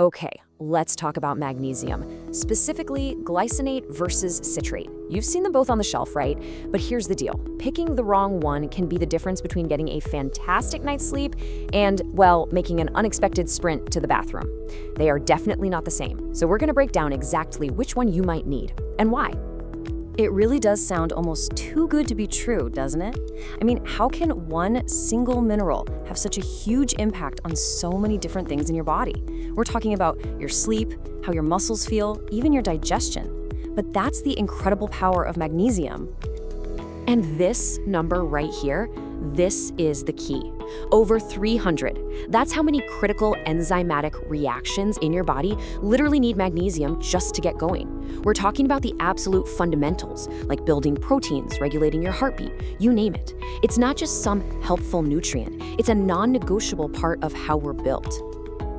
Okay, let's talk about magnesium, specifically glycinate versus citrate. You've seen them both on the shelf, right? But here's the deal. Picking the wrong one can be the difference between getting a fantastic night's sleep and, well, making an unexpected sprint to the bathroom. They are definitely not the same. So we're going to break down exactly which one you might need and why. It really does sound almost too good to be true, doesn't it? I mean, how can one single mineral have such a huge impact on so many different things in your body? We're talking about your sleep, how your muscles feel, even your digestion. But that's the incredible power of magnesium. And this number right here, this is the key. Over 300. That's how many critical enzymatic reactions in your body literally need magnesium just to get going. We're talking about the absolute fundamentals, like building proteins, regulating your heartbeat, you name it. It's not just some helpful nutrient, it's a non-negotiable part of how we're built.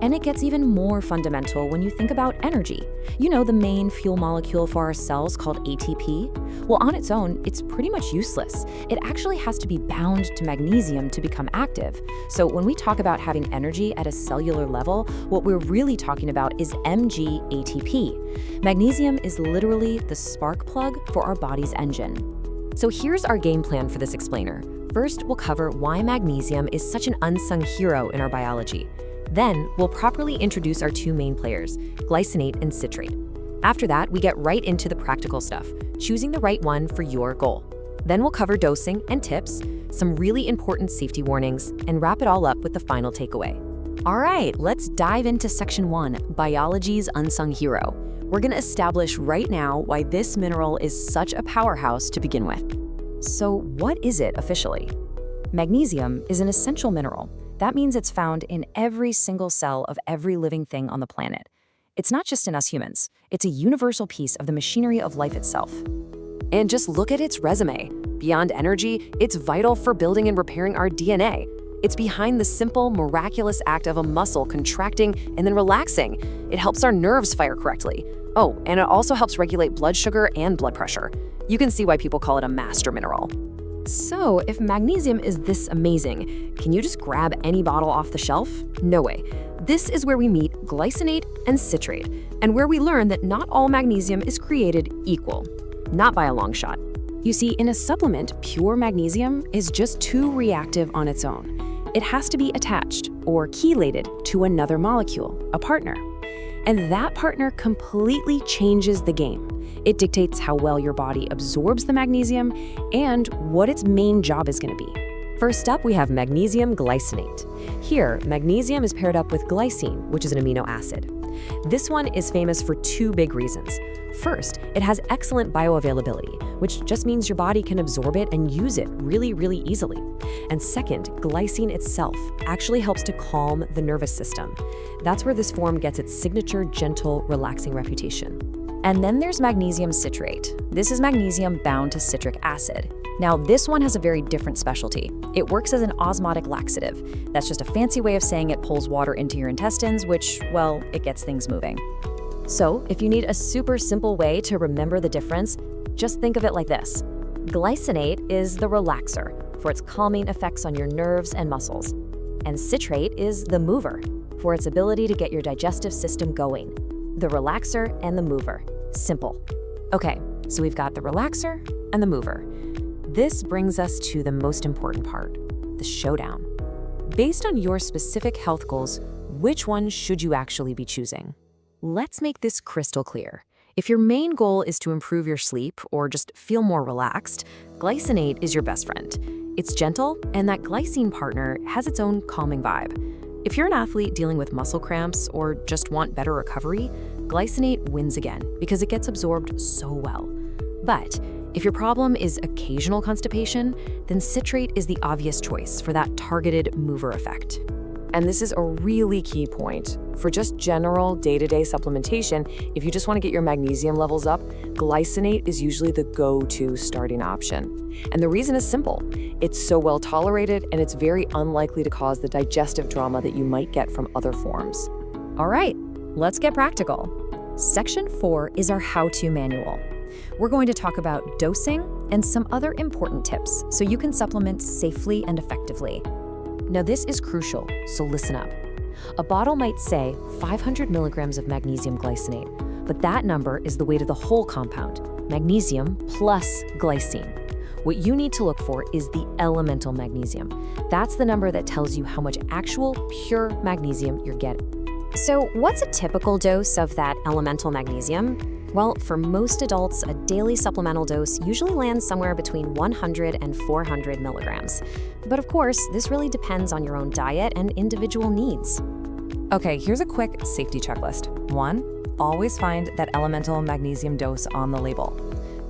And it gets even more fundamental when you think about energy. You know, the main fuel molecule for our cells called ATP? Well, on its own, it's pretty much useless. It actually has to be bound to magnesium to become active. So when we talk about having energy at a cellular level, what we're really talking about is MgATP. Magnesium is literally the spark plug for our body's engine. So here's our game plan for this explainer. First, we'll cover why magnesium is such an unsung hero in our biology. Then, we'll properly introduce our two main players, glycinate and citrate. After that, we get right into the practical stuff, choosing the right one for your goal. Then we'll cover dosing and tips, some really important safety warnings, and wrap it all up with the final takeaway. All right, let's dive into Section 1, Biology's Unsung Hero. We're going to establish right now why this mineral is such a powerhouse to begin with. So what is it officially? Magnesium is an essential mineral. That means it's found in every single cell of every living thing on the planet. It's not just in us humans. It's a universal piece of the machinery of life itself. And just look at its resume. Beyond energy, it's vital for building and repairing our DNA. It's behind the simple, miraculous act of a muscle contracting and then relaxing. It helps our nerves fire correctly. Oh, and it also helps regulate blood sugar and blood pressure. You can see why people call it a master mineral. So, if magnesium is this amazing, can you just grab any bottle off the shelf? No way. This is where we meet glycinate and citrate, and where we learn that not all magnesium is created equal. Not by a long shot. You see, in a supplement, pure magnesium is just too reactive on its own. It has to be attached or chelated to another molecule, a partner. And that partner completely changes the game. It dictates how well your body absorbs the magnesium and what its main job is going to be. First up, we have magnesium glycinate. Here, magnesium is paired up with glycine, which is an amino acid. This one is famous for two big reasons. First, it has excellent bioavailability, which just means your body can absorb it and use it really, really easily. And second, glycine itself actually helps to calm the nervous system. That's where this form gets its signature, gentle, relaxing reputation. And then there's magnesium citrate. This is magnesium bound to citric acid. Now, this one has a very different specialty. It works as an osmotic laxative. That's just a fancy way of saying it pulls water into your intestines, which, well, it gets things moving. So, if you need a super simple way to remember the difference, just think of it like this. Glycinate is the relaxer for its calming effects on your nerves and muscles. And citrate is the mover for its ability to get your digestive system going. The relaxer and the mover. Simple. Okay, so we've got the relaxer and the mover. This brings us to the most important part, the showdown. Based on your specific health goals, which one should you actually be choosing? Let's make this crystal clear. If your main goal is to improve your sleep or just feel more relaxed, glycinate is your best friend. It's gentle, and that glycine partner has its own calming vibe. If you're an athlete dealing with muscle cramps or just want better recovery, glycinate wins again because it gets absorbed so well. But if your problem is occasional constipation, then citrate is the obvious choice for that targeted mover effect. And this is a really key point. For just general day-to-day supplementation, if you just want to get your magnesium levels up, glycinate is usually the go-to starting option. And the reason is simple. It's so well tolerated and it's very unlikely to cause the digestive drama that you might get from other forms. All right, let's get practical. Section 4 is our how-to manual. We're going to talk about dosing and some other important tips so you can supplement safely and effectively. Now, this is crucial, so listen up. A bottle might say 500 milligrams of magnesium glycinate, but that number is the weight of the whole compound, magnesium plus glycine. What you need to look for is the elemental magnesium. That's the number that tells you how much actual, pure magnesium you're getting. So what's a typical dose of that elemental magnesium? Well, for most adults, a daily supplemental dose usually lands somewhere between 100 and 400 milligrams. But of course, this really depends on your own diet and individual needs. Okay, here's a quick safety checklist. 1, always find that elemental magnesium dose on the label.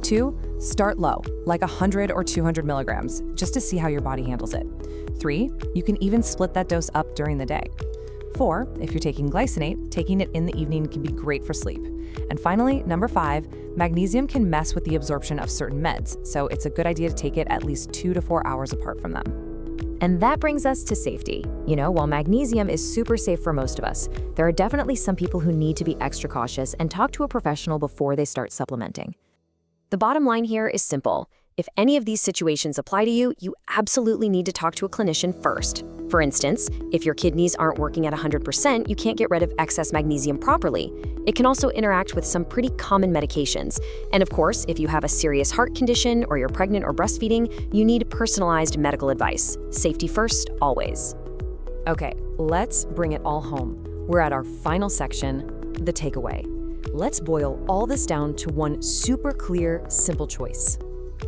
2, start low, like 100 or 200 milligrams, just to see how your body handles it. 3, you can even split that dose up during the day. 4, if you're taking glycinate, taking it in the evening can be great for sleep. And finally, number 5, magnesium can mess with the absorption of certain meds, so it's a good idea to take it at least 2 to 4 hours apart from them. And that brings us to safety. You know, while magnesium is super safe for most of us, there are definitely some people who need to be extra cautious and talk to a professional before they start supplementing. The bottom line here is simple. If any of these situations apply to you, you absolutely need to talk to a clinician first. For instance, if your kidneys aren't working at 100%, you can't get rid of excess magnesium properly. It can also interact with some pretty common medications. And of course, if you have a serious heart condition or you're pregnant or breastfeeding, you need personalized medical advice. Safety first, always. Okay, let's bring it all home. We're at our final section, the takeaway. Let's boil all this down to one super clear, simple choice.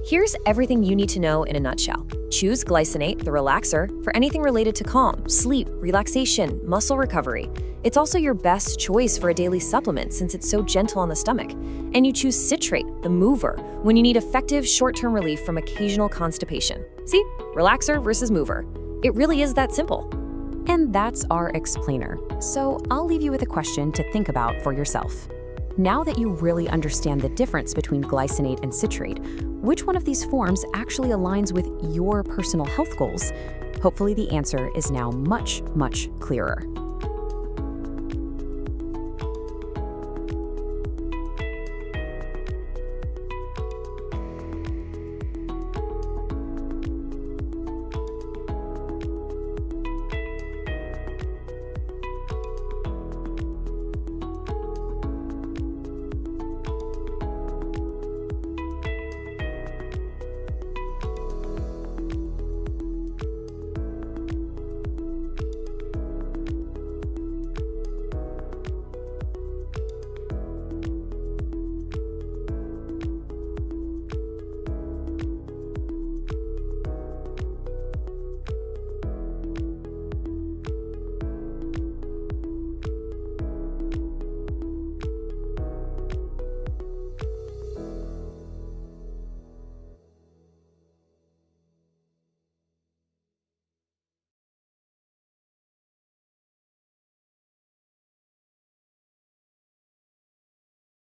Here's everything you need to know in a nutshell. Choose glycinate, the relaxer, for anything related to calm, sleep, relaxation, muscle recovery. It's also your best choice for a daily supplement since it's so gentle on the stomach. And you choose citrate, the mover, when you need effective short-term relief from occasional constipation. See? Relaxer versus mover. It really is that simple. And that's our explainer. So I'll leave you with a question to think about for yourself. Now that you really understand the difference between glycinate and citrate, which one of these forms actually aligns with your personal health goals? Hopefully the answer is now much, much clearer.